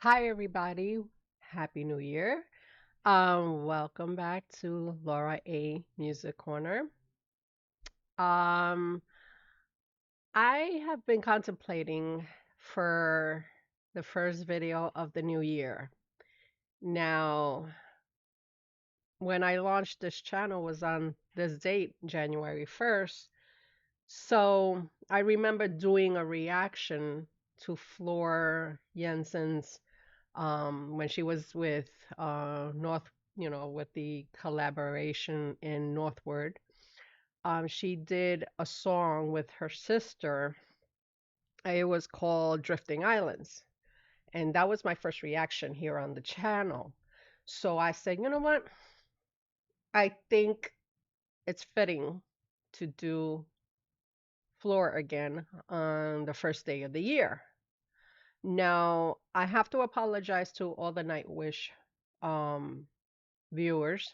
Hi, everybody. Happy New Year. Welcome back to Laura A Music Corner. Um, I have been contemplating for the first video of the new year. Now, when I launched this channel was on this date, January 1st. So I remember doing a reaction to Floor Jensen's when she was with North, with the collaboration in Northward. She did a song with her sister. It was called Drifting Islands. And that was my first reaction here on the channel. So I said, you know what? I think it's fitting to do Floor again on the first day of the year. Now, I have to apologize to all the Nightwish um, viewers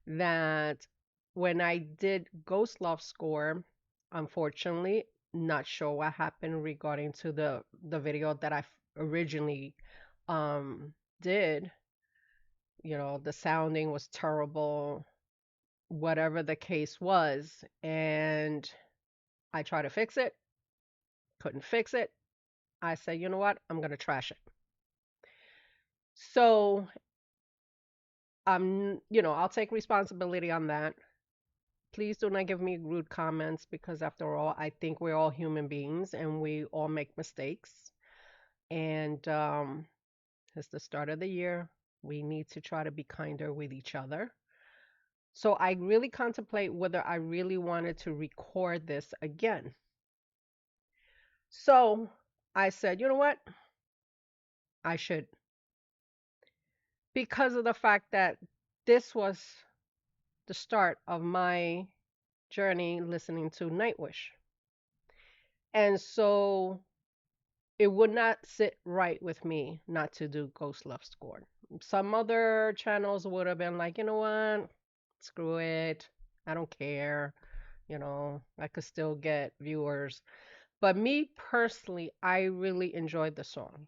that when I did Ghost Love score, unfortunately, not sure what happened regarding to the video that I originally um did. The sounding was terrible, whatever the case was, and I tried to fix it, couldn't fix it. I said, you know what? I'm gonna trash it. So I'll take responsibility on that. Please do not give me rude comments because, after all, I think we're all human beings and we all make mistakes. And it's the start of the year. We need to try to be kinder with each other. So I really contemplate whether I really wanted to record this again. So I said, you know what? I should. Because of the fact that this was the start of my journey listening to Nightwish. And so it would not sit right with me not to do Ghost Love Scorn. Some other channels would have been like, you know what? Screw it. I don't care. I could still get viewers. But me personally, I really enjoyed the song.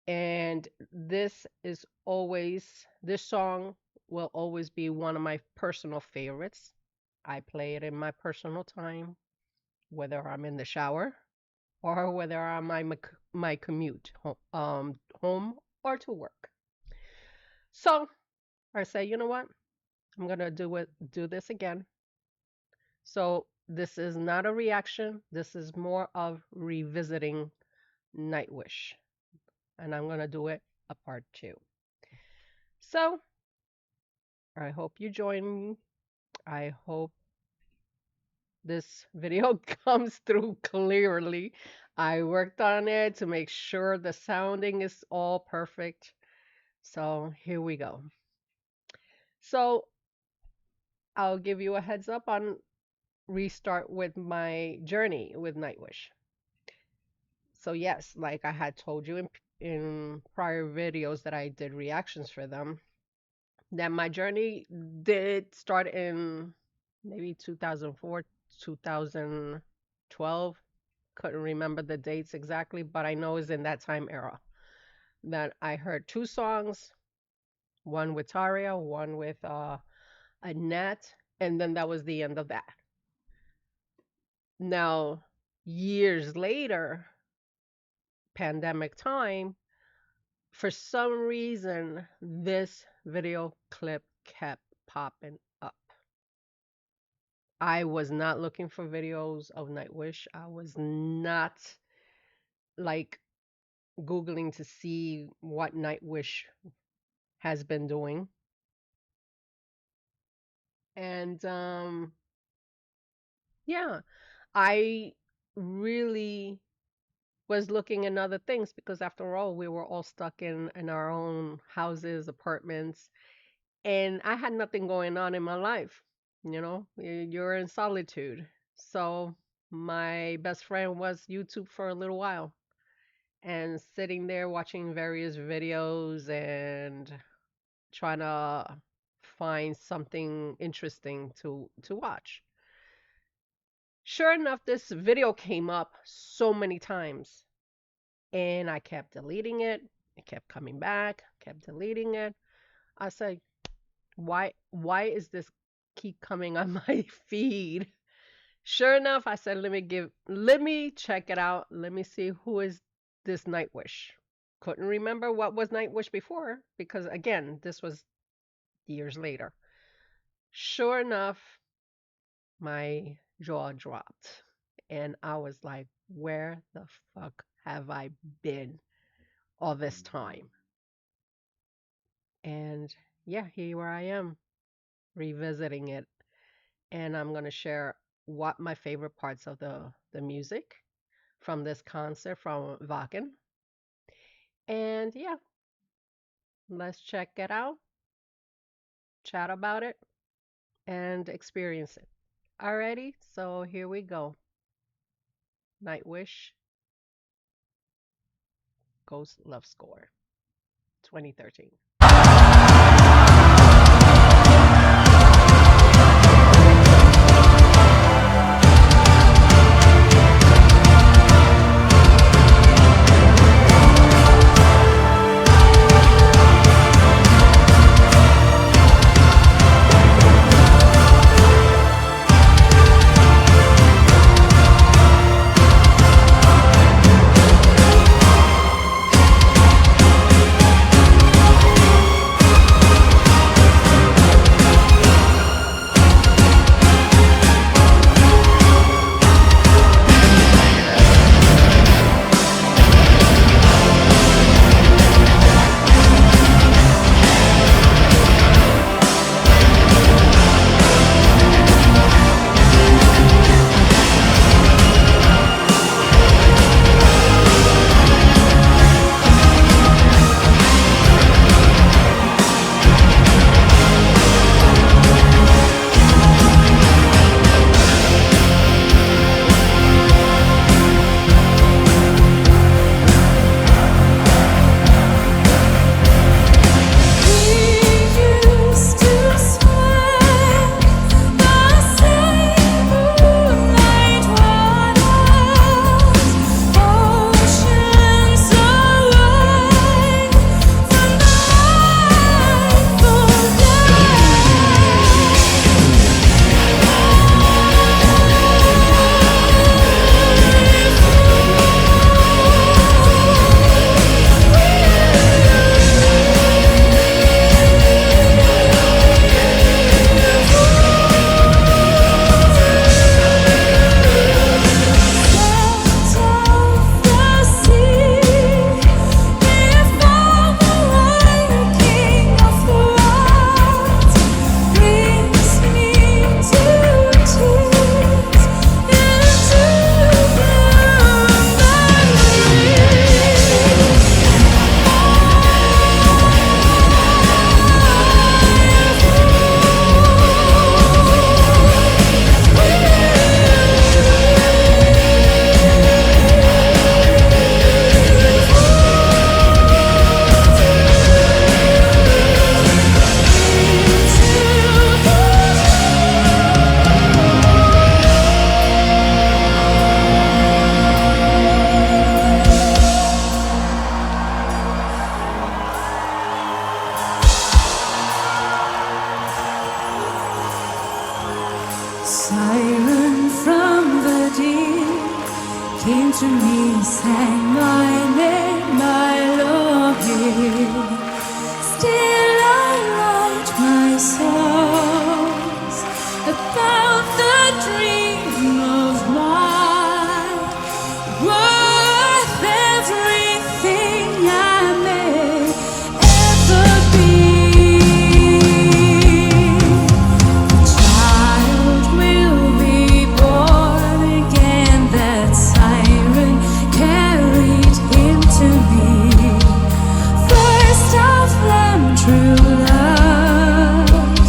And this song will always be one of my personal favorites. I play it in my personal time, whether I'm in the shower or whether I'm on my commute home or to work. So I say, you know what? I'm gonna do this again. So this is not a reaction. This is more of revisiting Nightwish, and I'm gonna do it a part two. So I hope you join me. I hope this video comes through clearly. I worked on it to make sure the sounding is all perfect. So here we go. So I'll give you a heads up on restart with my journey with Nightwish. So yes, like I had told you in prior videos that I did reactions for them, that my journey did start in maybe 2004, 2012. Couldn't remember the dates exactly, but I know it's in that time era that I heard two songs, one with Taria, one with Annette, and then that was the end of that. Now, years later, pandemic time, for some reason, this video clip kept popping up. I was not looking for videos of Nightwish. I was not like Googling to see what Nightwish has been doing. And yeah, I really was looking in other things because, after all, we were all stuck in our own houses, apartments, and I had nothing going on in my life. You're in solitude. So my best friend was YouTube for a little while, and sitting there watching various videos and trying to find something interesting to watch. Sure enough, this video came up so many times. And I kept deleting it. It kept coming back, kept deleting it. I said, why is this keep coming on my feed? Sure enough, I said, let me check it out. Let me see who is this Nightwish. Couldn't remember what was Nightwish before because again, this was years later. Sure enough, my jaw dropped and I was like, where the fuck have I been all this time? And yeah, here I am revisiting it. And I'm going to share what my favorite parts of the music from this concert from Wacken. And yeah, let's check it out, chat about it, and experience it. Alrighty, so here we go. Nightwish Ghost Love Score 2013. Siren from the deep came to me, sang my name, my Lord. Still I write my songs about the dream of mine, worth everything I may ever be. Child will be born again, that siren carried him to me. First of them, true love.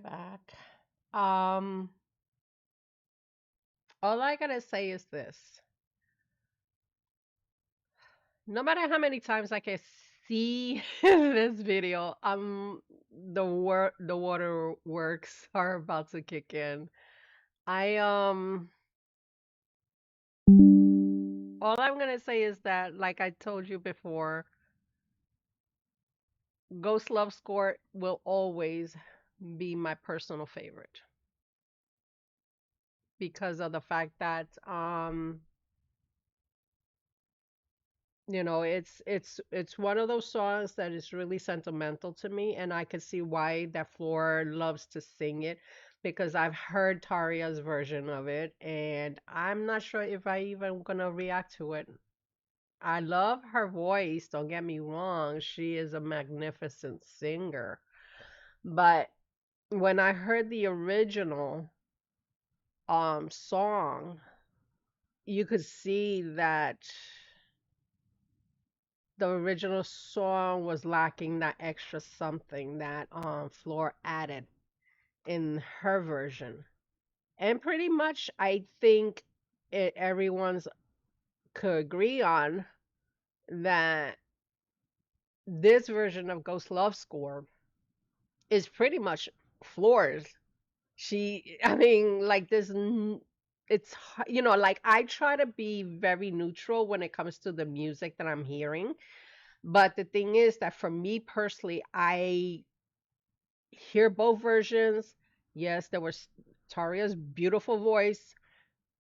back. Um, all I gotta say is this. No matter how many times I can see this video, the waterworks are about to kick in. I all I'm gonna say is that, like I told you before, Ghost Love Score will always be my personal favorite because of the fact that it's one of those songs that is really sentimental to me, and I could see why that Floor loves to sing it because I've heard Taria's version of it, and I'm not sure if I even gonna react to it. I love her voice, don't get me wrong. She is a magnificent singer. But when I heard the original song, you could see that the original song was lacking that extra something that Floor added in her version. And pretty much I think everyone's could agree on that this version of Ghost Love Score is pretty much Floor's. I mean, like like I try to be very neutral when it comes to the music that I'm hearing. But the thing is that for me personally, I hear both versions. Yes, there was Taria's beautiful voice,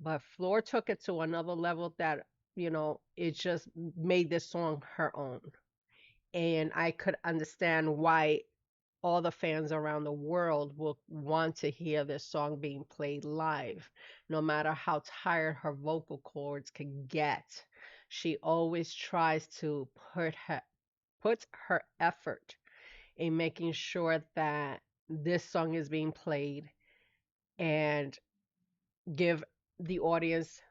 but Floor took it to another level that, it just made this song her own. And I could understand why all the fans around the world will want to hear this song being played live, no matter how tired her vocal cords can get. She always tries to put her effort in making sure that this song is being played and give the audience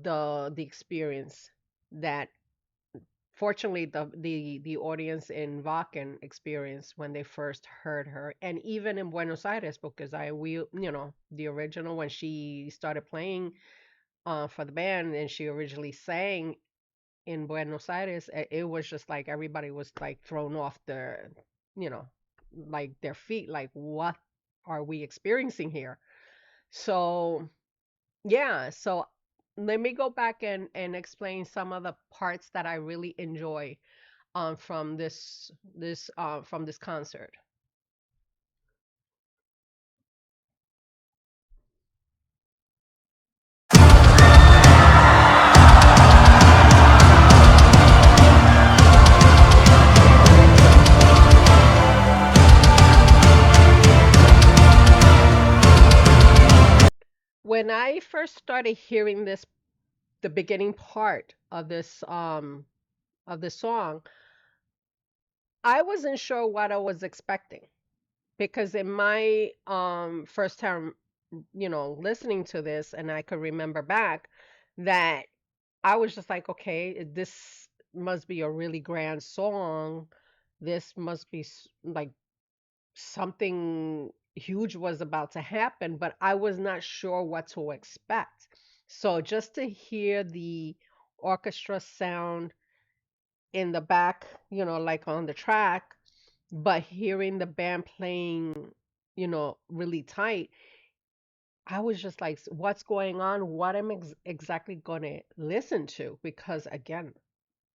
the experience that fortunately the audience in Vakken experienced when they first heard her, and even in Buenos Aires, because the original, when she started playing for the band and she originally sang in Buenos Aires, it was just like everybody was like thrown off their, you know, like their feet, like what are we experiencing here? So yeah, so let me go back and explain some of the parts that I really enjoy from this concert. When I first started hearing the beginning part of this song, I wasn't sure what I was expecting because in my first time, listening to this, and I could remember back that I was just like, okay, this must be a really grand song. This must be like something huge was about to happen, but I was not sure what to expect. So just to hear the orchestra sound in the back, like on the track, but hearing the band playing, really tight, I was just like, what's going on? What am exactly going to listen to? Because again,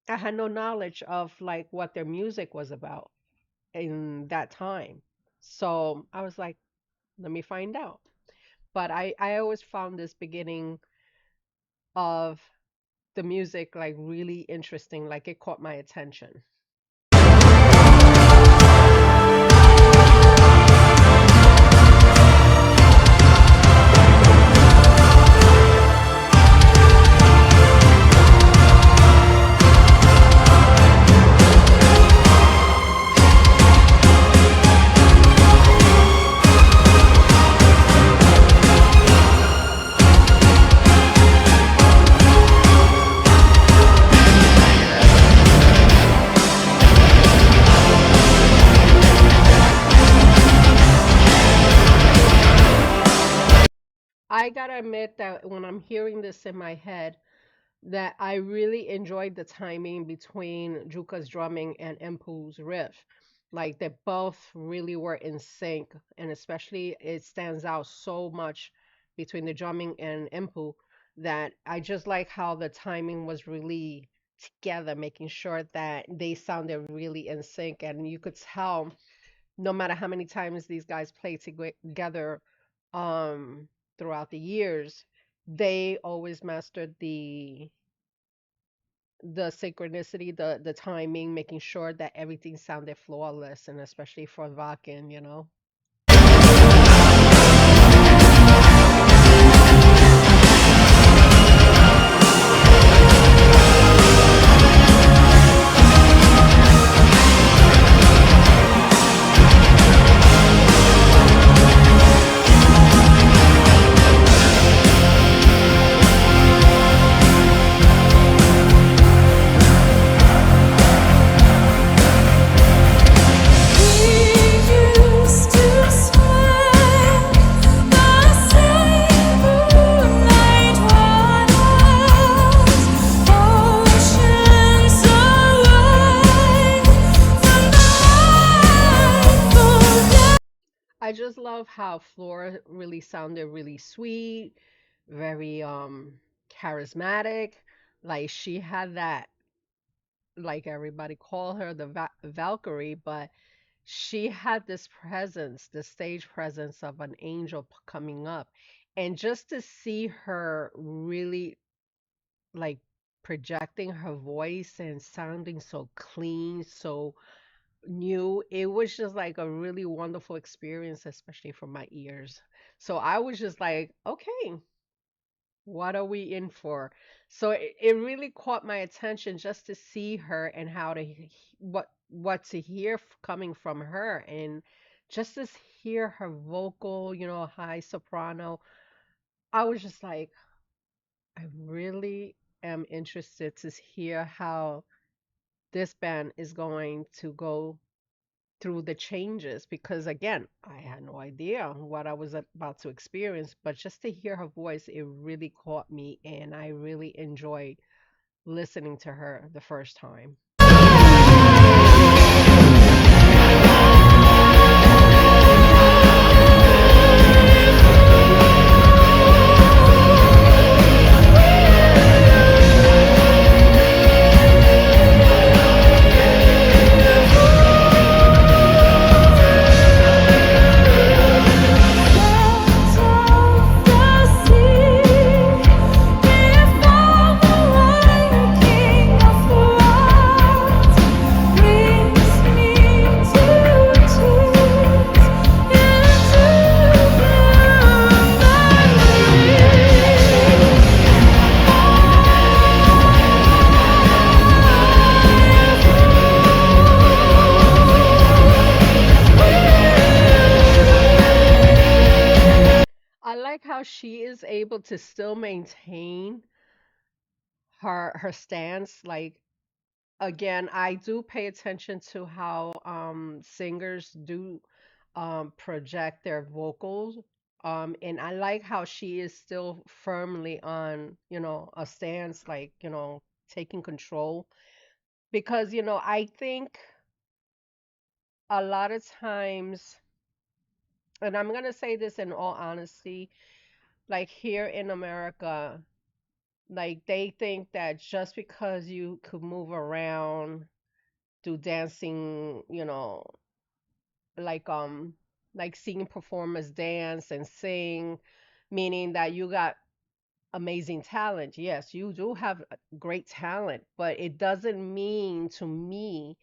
I had no knowledge of like what their music was about in that time. So I was like, let me find out. But I always found this beginning of the music like really interesting, like it caught my attention. I gotta admit that when I'm hearing this in my head, that I really enjoyed the timing between Juka's drumming and Empu's riff. Like they both really were in sync, and especially it stands out so much between the drumming and Empu that I just like how the timing was really together, making sure that they sounded really in sync, and you could tell no matter how many times these guys played together um throughout the years, they always mastered the synchronicity, the timing, making sure that everything sounded flawless, and especially for Vakin, you know. used to swim the same moonlight waters, oceans away from the rightful. I just love how Flora really sounded really sweet, very charismatic. Like she had that, like everybody call her the Valkyrie, but she had this presence, the stage presence of an angel coming up. And just to see her really like projecting her voice and sounding so clean, so new, it was just like a really wonderful experience, especially for my ears. So I was just like, okay, what are we in for? So it really caught my attention just to see her and how to what to hear coming from her, and just to hear her vocal, high soprano. I was just like, I really am interested to hear how this band is going to go through the changes, because again, I had no idea what I was about to experience, but just to hear her voice, it really caught me, and I really enjoyed listening to her the first time. I like how she is able to still maintain her stance. Like again, I do pay attention to how singers do project their vocals. And I like how she is still firmly on, a stance, like, taking control. Because, I think a lot of times, and I'm gonna say this in all honesty, like here in America, like they think that just because you could move around, do dancing, like like seeing performers dance and sing, meaning that you got amazing talent. Yes, you do have great talent, but it doesn't mean to me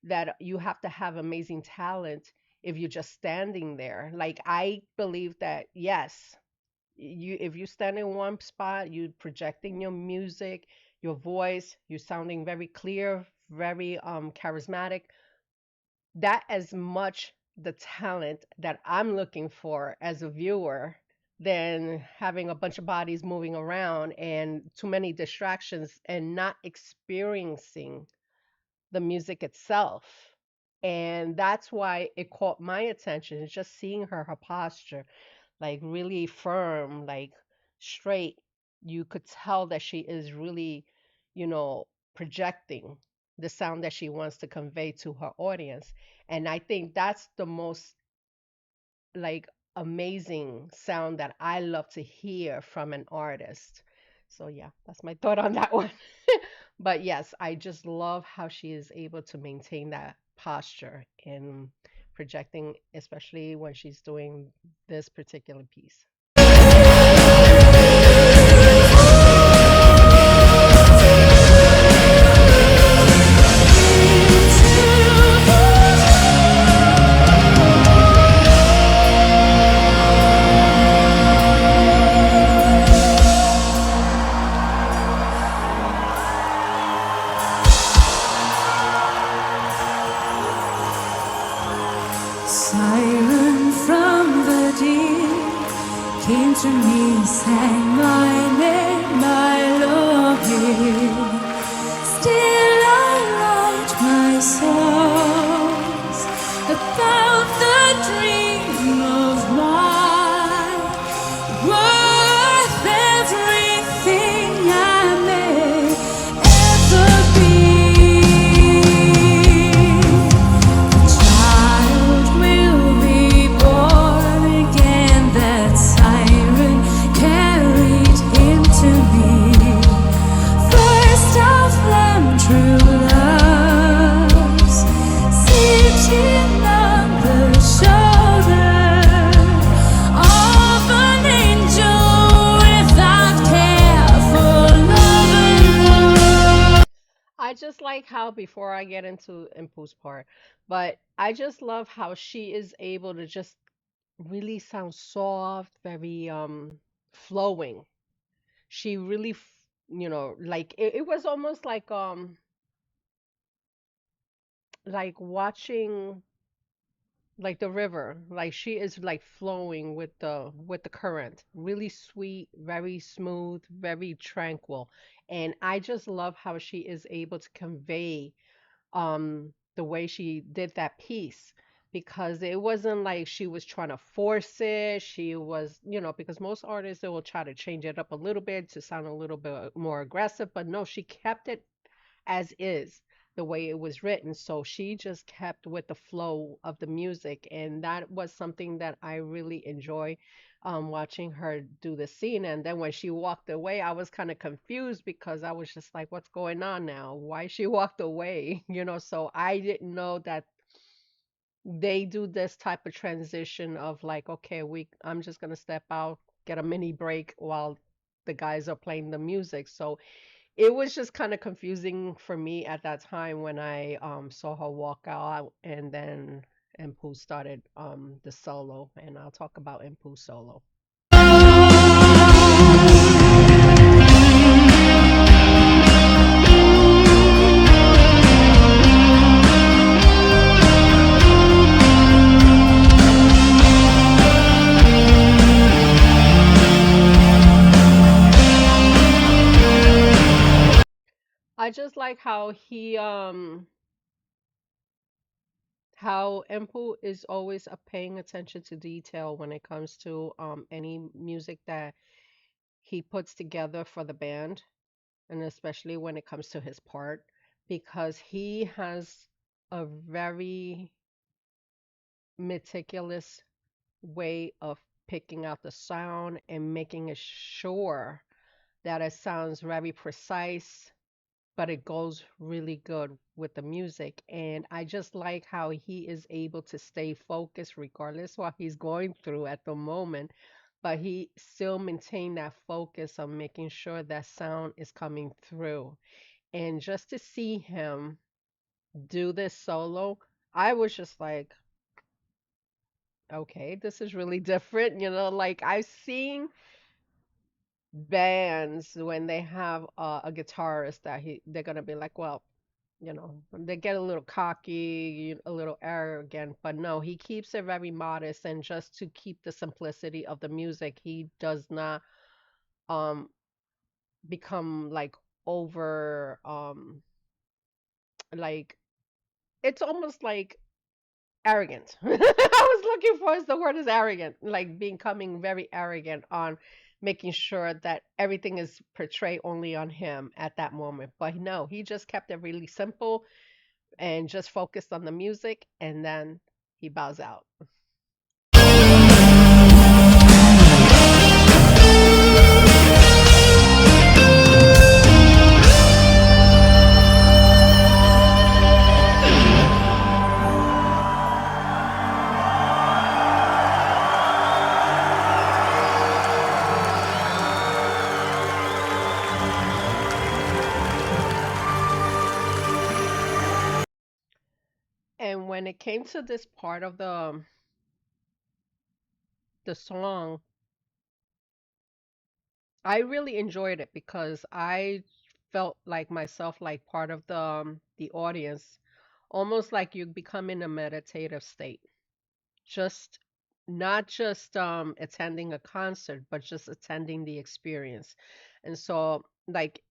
that you have to have amazing talent if you're just standing there. Like I believe that yes, you if you stand in one spot, you projecting your music, your voice, you're sounding very clear, very charismatic. That as much the talent that I'm looking for as a viewer than having a bunch of bodies moving around and too many distractions and not experiencing the music itself. And that's why it caught my attention, is just seeing her posture, like really firm, like straight, you could tell that she is really, you know, projecting the sound that she wants to convey to her audience. And I think that's the most like amazing sound that I love to hear from an artist. So yeah, that's my thought on that one. But yes, I just love how she is able to maintain that posture in projecting, especially when she's doing this particular piece. Siren from the deep came to me, sang my name, my longing. Still I write my songs about the dream of mine, worth everything I may ever be. Child will be born again, that siren carried him to me. First of them true loves, sitting on the shoulder of an angel without care for love and I just like how, before I get into Impu's part, but I just love how she is able to just really sound soft, very flowing. She really like it was almost like watching like the river. Like she is like flowing with the current. Really sweet, very smooth, very tranquil. And I just love how she is able to convey the way she did that piece, because it wasn't like she was trying to force it. She was, because most artists, they will try to change it up a little bit to sound a little bit more aggressive, but no, she kept it as is, the way it was written. So she just kept with the flow of the music, and that was something that I really enjoy watching her do the scene. And then when she walked away, I was kind of confused because I was just like, what's going on now? Why she walked away? So I didn't know that they do this type of transition of like, okay, I'm just gonna step out, get a mini break while the guys are playing the music. So it was just kind of confusing for me at that time when I saw her walk out, and then Impu started the solo, and I'll talk about Impu solo. I just like how Impu is always paying attention to detail when it comes to any music that he puts together for the band, and especially when it comes to his part, because he has a very meticulous way of picking out the sound and making it sure that it sounds very precise, but it goes really good with the music. And I just like how he is able to stay focused regardless what he's going through at the moment, but he still maintain that focus on making sure that sound is coming through. And just to see him do this solo, I was just like, okay, this is really different. Like I've seen bands when they have a guitarist that they're gonna be like, well, they get a little cocky, a little arrogant, but no, he keeps it very modest, and just to keep the simplicity of the music, he does not um become like over like it's almost like arrogant. I was looking for is the word is arrogant, like becoming very arrogant on making sure that everything is portrayed only on him at that moment. But no, he just kept it really simple and just focused on the music, and then he bows out. And when it came to this part of the song, I really enjoyed it because I felt like myself like part of the audience, almost like you become in a meditative state. Just not just attending a concert, but just attending the experience. And so like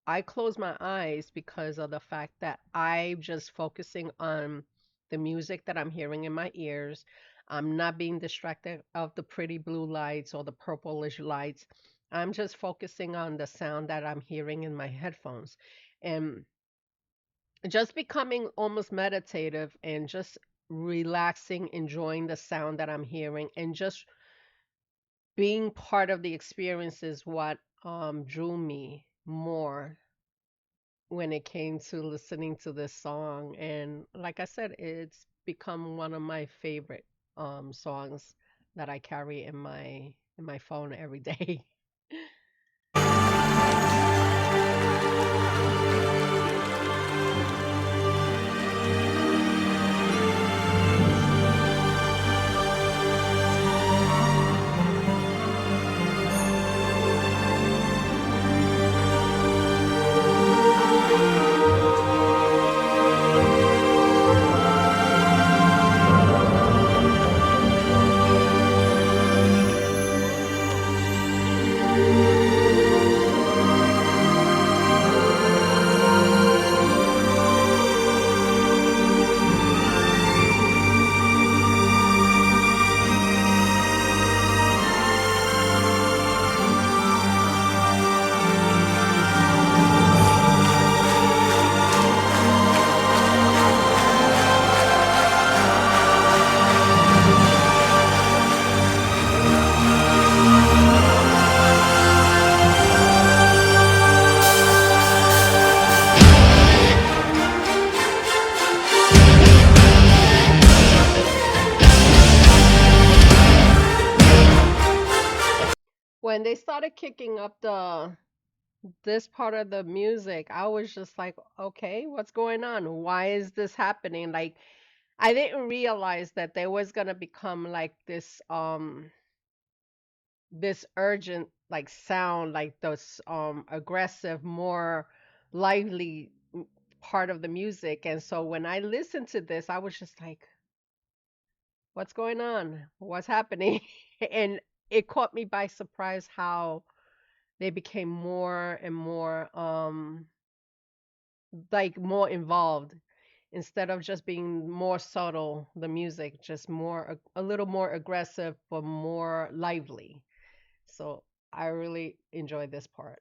I close my eyes because of the fact that I'm just focusing on the music that I'm hearing in my ears. I'm not being distracted of the pretty blue lights or the purplish lights. I'm just focusing on the sound that I'm hearing in my headphones and just becoming almost meditative and just relaxing, enjoying the sound that I'm hearing and just being part of the experience is what drew me more when it came to listening to this song. And like I said, it's become one of my favorite songs that I carry in my phone every day. When they started kicking up the this part of the music, I was just like, okay, what's going on? Why is this happening? Like I didn't realize that there was gonna become like this urgent like sound, like this aggressive, more lively part of the music. And so when I listened to this, I was just like, what's going on? What's happening? And it caught me by surprise how they became more and more like more involved instead of just being more subtle, the music just more a little more aggressive but more lively. So I really enjoyed this part.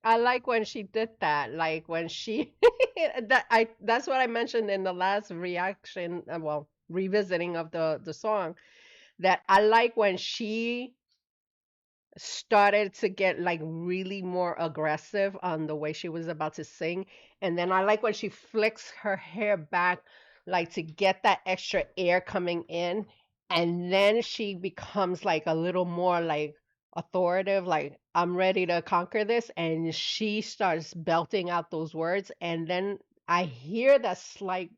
I like when she did that, like when she that's what I mentioned in the last reaction, well, revisiting of the song, that I like when she started to get like really more aggressive on the way she was about to sing. And then I like when she flicks her hair back like to get that extra air coming in. And then she becomes like a little more like authoritative, like I'm ready to conquer this. And she starts belting out those words. And then I hear that slight,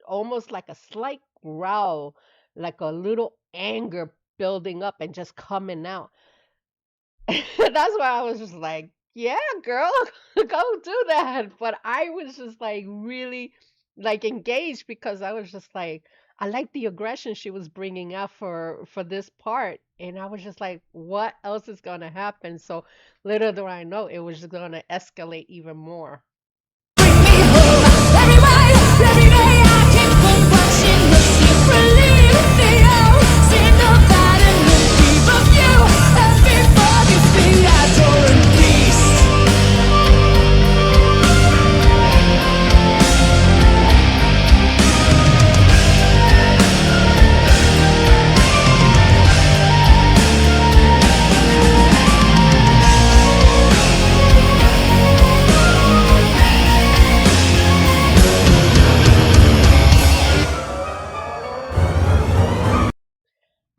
almost like a slight growl, like a little anger building up and just coming out. That's why I was just like, yeah, girl, go do that. But I was just like really like engaged because I was just like, I like the aggression she was bringing out for this part, and I was just like, what else is gonna happen? So little do I know, it was just gonna escalate even more.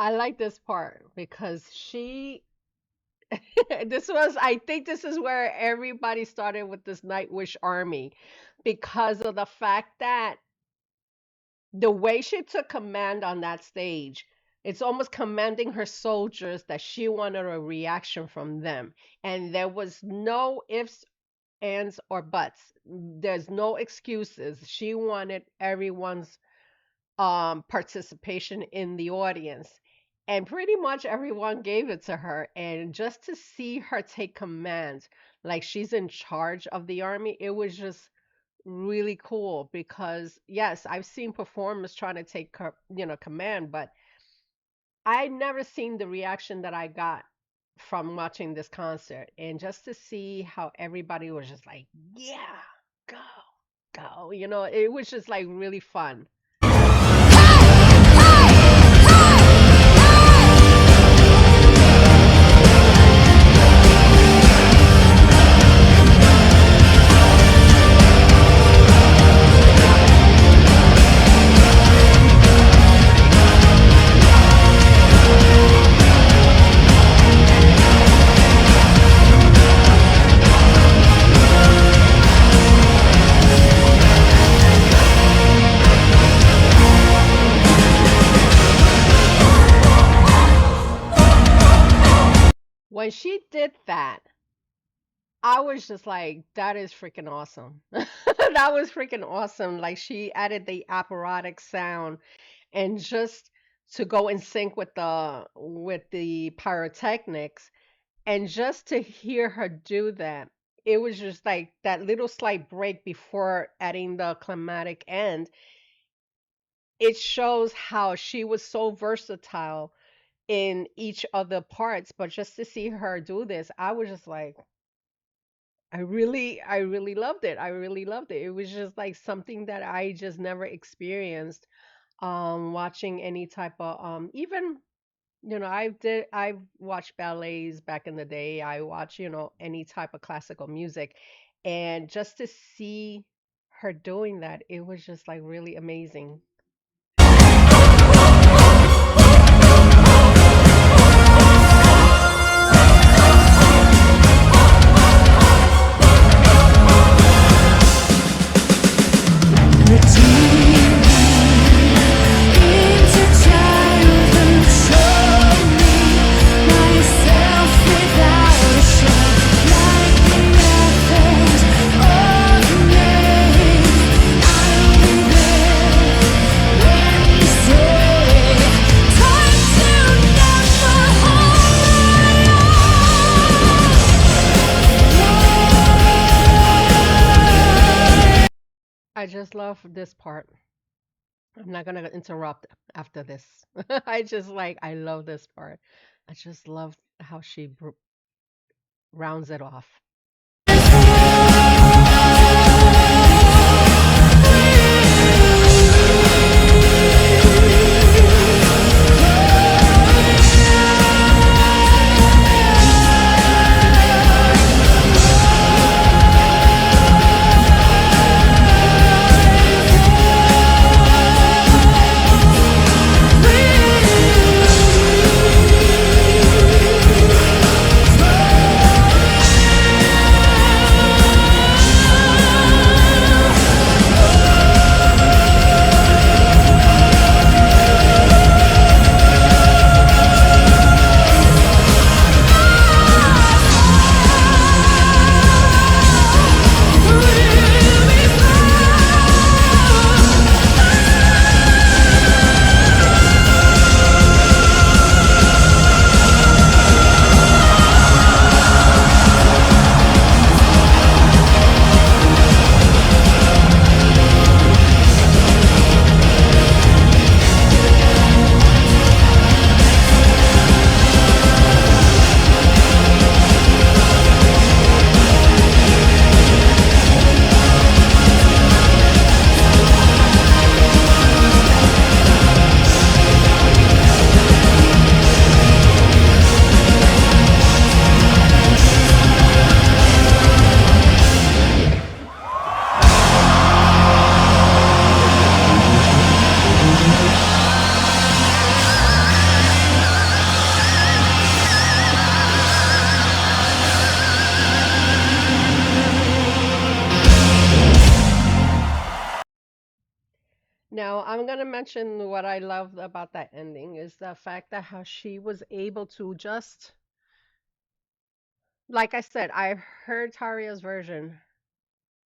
I like this part because I think this is where everybody started with this Nightwish army because of the fact that the way she took command on that stage, it's almost commanding her soldiers that she wanted a reaction from them. And there was no ifs, ands, or buts. There's no excuses. She wanted everyone's participation in the audience. And pretty much everyone gave it to her. And just to see her take command, like she's in charge of the army, it was just really cool because yes, I've seen performers trying to take command, but I never seen the reaction that I got from watching this concert. And just to see how everybody was just like, yeah, go, go, it was just like really fun. When she did that, I was just like, that is freaking awesome. That was freaking awesome. Like she added the operatic sound and just to go in sync with the pyrotechnics and just to hear her do that. It was just like that little slight break before adding the climatic end. It shows how she was so versatile in each of the parts, but just to see her do this, I was just like, I really loved it. I really loved it. It was just like something that I just never experienced watching any type of even I've watched ballets back in the day. I watch, any type of classical music, and just to see her doing that, it was just like really amazing. I just love this part. I'm not gonna interrupt after this. I love this part. I just love how she rounds it off. Now, I'm gonna mention what I loved about that ending is the fact that how she was able to just, like I said, I heard Taria's version,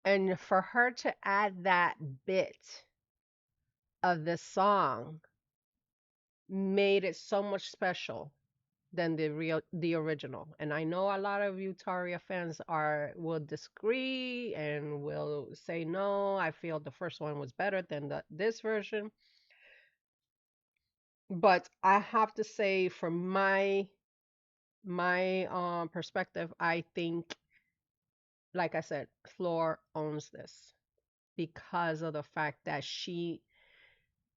and for her to add that bit of the song made it so much special than the original. And I know a lot of you Taria fans are will disagree and will say no, I feel the first one was better than this version. But I have to say from my perspective, I think like I said, Floor owns this because of the fact that she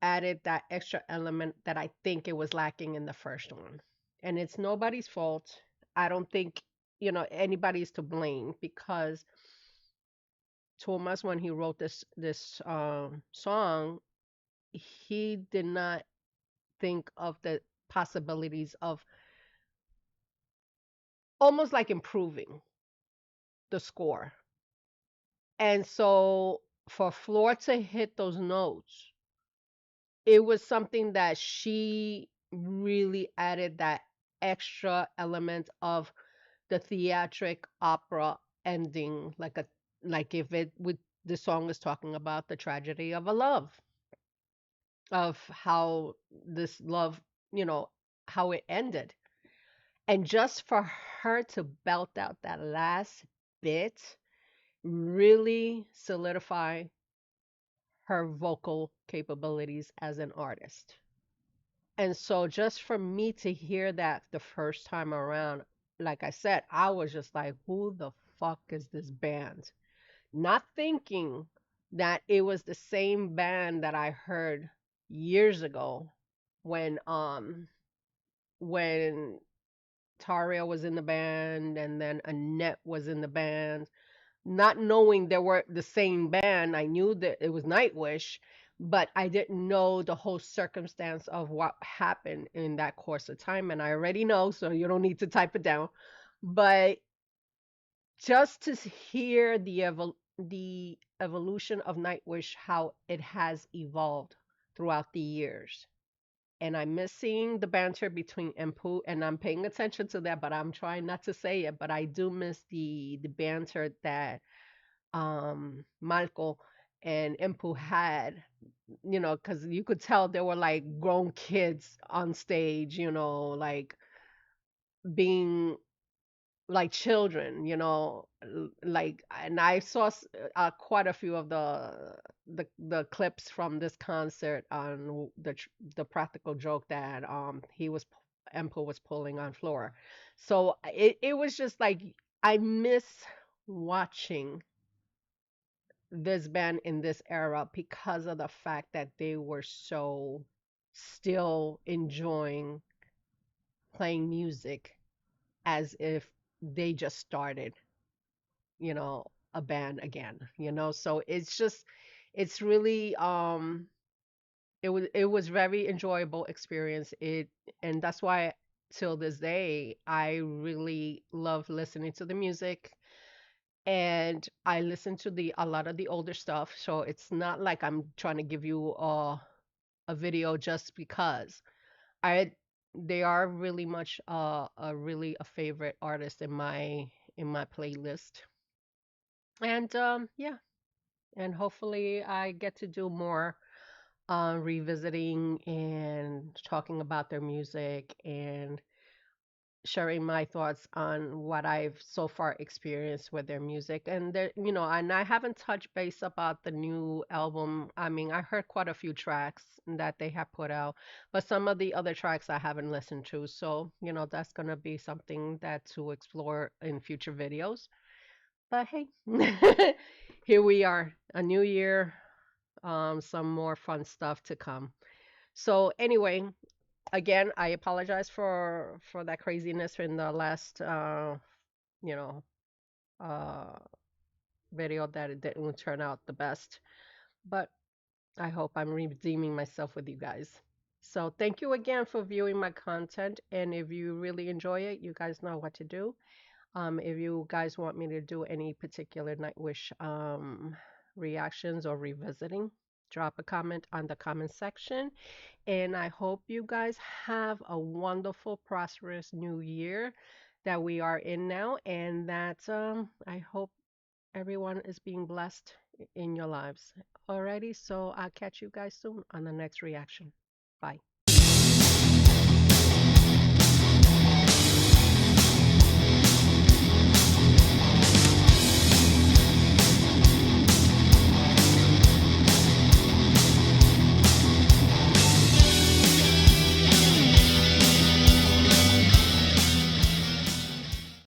added that extra element that I think it was lacking in the first one. And it's nobody's fault. I don't think, anybody's to blame because Thomas, when he wrote this song, he did not think of the possibilities of almost like improving the score. And so for Floor to hit those notes, it was something that she really added that extra element of the theatric opera ending, like if it would the song is talking about the tragedy of a love, of how this love, you know, how it ended. And just for her to belt out that last bit really solidify her vocal capabilities as an artist. And so just for me to hear that the first time around, like I said, I was just like, who the fuck is this band? Not thinking that it was the same band that I heard years ago when when Taria was in the band and then Annette was in the band. Not knowing they were the same band, I knew that it was Nightwish, but I didn't know the whole circumstance of what happened in that course of time. And I already know, so you don't need to type it down. But just to hear the evolution of Nightwish, how it has evolved throughout the years. And I miss seeing the banter between Empu, and I'm paying attention to that, but I'm trying not to say it. But I do miss the banter that Malco and Empu had, because you could tell they were like grown kids on stage, like being like children, like, and I saw quite a few of the clips from this concert on the practical joke that Empu was pulling on Floor. So it was just like I miss watching this band in this era because of the fact that they were so still enjoying playing music as if they just started, a band again, so it's really it was very enjoyable experience it and that's why till this day I really love listening to the music and I listen to the a lot of the older stuff, so it's not like I'm trying to give you a video just because. I They are really much a really a favorite artist in my playlist. And yeah, and hopefully I get to do more revisiting and talking about their music and sharing my thoughts on what I've so far experienced with their music. And and I haven't touched base about the new album. I mean, I heard quite a few tracks that they have put out, but some of the other tracks I haven't listened to. So, that's gonna be something that to explore in future videos. But hey, here we are, a new year, some more fun stuff to come. So anyway, again, I apologize for that craziness in the last you know uh video that it didn't turn out the best, but I hope I'm redeeming myself with you guys. So thank you again for viewing my content, and if you really enjoy it, you guys know what to do. If you guys want me to do any particular Nightwish reactions or revisiting, drop a comment on the comment section. And I hope you guys have a wonderful, prosperous new year that we are in now. And that I hope everyone is being blessed in your lives. Alrighty, so I'll catch you guys soon on the next reaction. Bye.